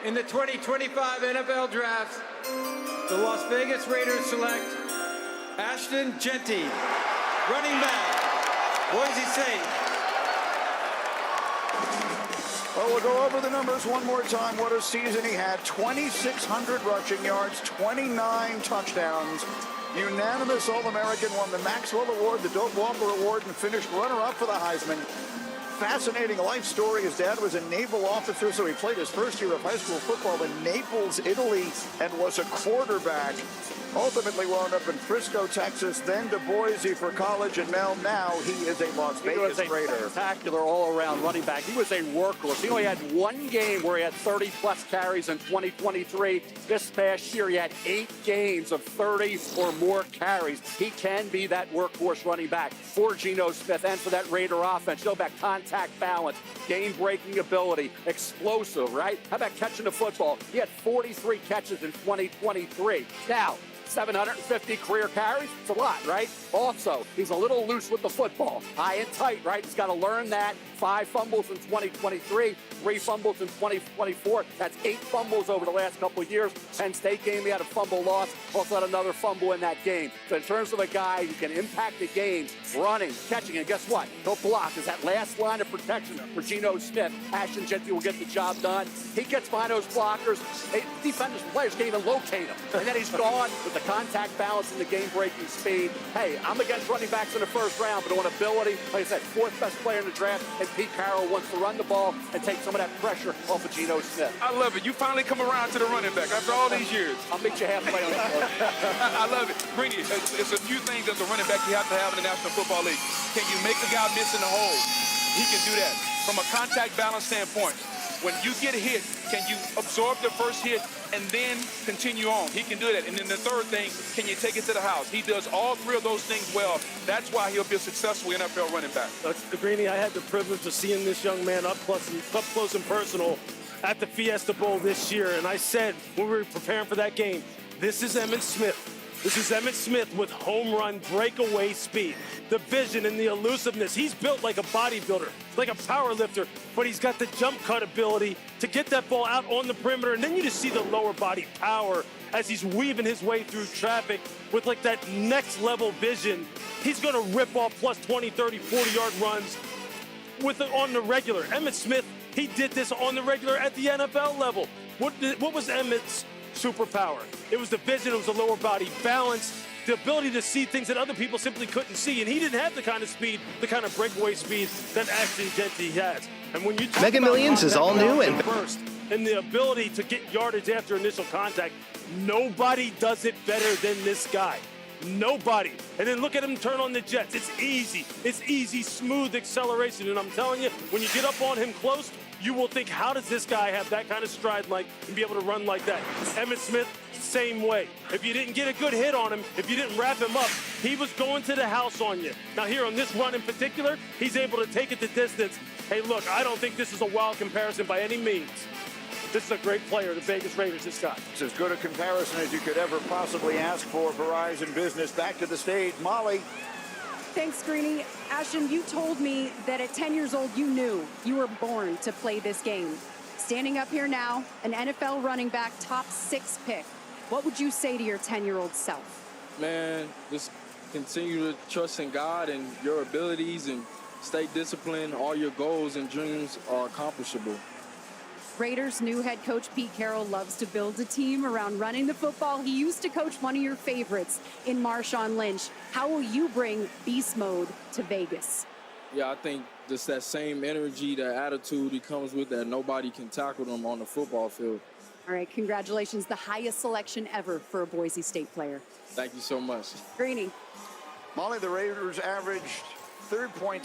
In the 2025 NFL Draft, the Las Vegas Raiders select Ashton Jeanty, running back, Boise State. Well, we'll go over the numbers one more time. What a season he had. 2,600 rushing yards, 29 touchdowns. Unanimous All-American, won the Maxwell Award, the Doak Walker Award, and finished runner-up for the Heisman. Fascinating life story. His dad was a naval officer, so he played his first year of high school football in Naples, Italy, and was a quarterback. Ultimately wound up in Frisco, Texas, then to Boise for college, and now he is a Las Vegas Raider. He was a spectacular all-around running back. He was a workhorse. He only had one game where he had 30-plus carries in 2023. This past year, he had 8 games of 30 or more carries. He can be that workhorse running back for Geno Smith and for that Raider offense. You know about contact balance, game-breaking ability, explosive, right? How about catching the football? He had 43 catches in 2023. Now, 750 career carries, it's a lot, right? Also, he's a little loose with the football, high and tight, right? He's got to learn that. 5 fumbles in 2023, 3 fumbles in 2024. That's 8 fumbles over the last couple of years. Penn State game, he had a fumble loss, also had another fumble in that game. So in terms of a guy who can impact the games, running, catching, and guess what? He'll block. Is that last line of protection for Geno Smith. Ashton Jeanty will get the job done. He gets behind those blockers. Defenders, players can't even locate him. And then he's gone with the contact balance and the game-breaking speed. Hey, I'm against running backs in the first round, but on ability, like I said, 4th best player in the draft, and Pete Carroll wants to run the ball and take some of that pressure off of Geno Smith. I love it. You finally come around to the running back after all these years. I'll meet you halfway on it. I love it. Greeny, it's a few things as a running back you have to have in the National Football League. Can you make the guy miss in the hole? He can do that. From a contact balance standpoint, when you get hit, can you absorb the first hit and then continue on? He can do that. And then the third thing, can you take it to the house? He does all 3 of those things well. That's why he'll be a successful NFL running back. Greeny, I had the privilege of seeing this young man up close and personal at the Fiesta Bowl this year. And I said when we were preparing for that game, this is Emmitt Smith. This is Emmitt Smith with home run breakaway speed. The vision and the elusiveness. He's built like a bodybuilder, like a power lifter, but he's got the jump cut ability to get that ball out on the perimeter. And then you just see the lower body power as he's weaving his way through traffic with like that next level vision. He's going to rip off plus 20, 30, 40-yard runs on the regular. Emmitt Smith, he did this on the regular at the NFL level. What was Emmitt's superpower? It was the vision, it was the lower body balance, the ability to see things that other people simply couldn't see. And he didn't have the kind of speed, the kind of breakaway speed that Ashton Jeanty has. And when you talk Mega Millions is all new and first, and the ability to get yardage after initial contact, nobody does it better than this guy. Nobody. And then look at him turn on the jets. It's easy. It's easy, smooth acceleration. And I'm telling you, when you get up on him close, you will think, how does this guy have that kind of stride like and be able to run like that? Emmitt Smith, same way. If you didn't get a good hit on him, if you didn't wrap him up, he was going to the house on you. Now here on this run in particular, he's able to take it the distance. Hey, look, I don't think this is a wild comparison by any means. This is a great player, the Vegas Raiders, this guy. It's as good a comparison as you could ever possibly ask for. Verizon Business back to the stage. Molly. Thanks, Greeny. Ashton, you told me that at 10 years old, you knew you were born to play this game. Standing up here now, an NFL running back, top 6 pick. What would you say to your 10-year-old self? Man, just continue to trust in God and your abilities and stay disciplined. All your goals and dreams are accomplishable. Raiders' new head coach Pete Carroll loves to build a team around running the football. He used to coach one of your favorites in Marshawn Lynch. How will you bring beast mode to Vegas? Yeah, I think just that same energy, that attitude he comes with, that nobody can tackle them on the football field. All right, congratulations. The highest selection ever for a Boise State player. Thank you so much. Greeny. Molly, the Raiders averaged 3.6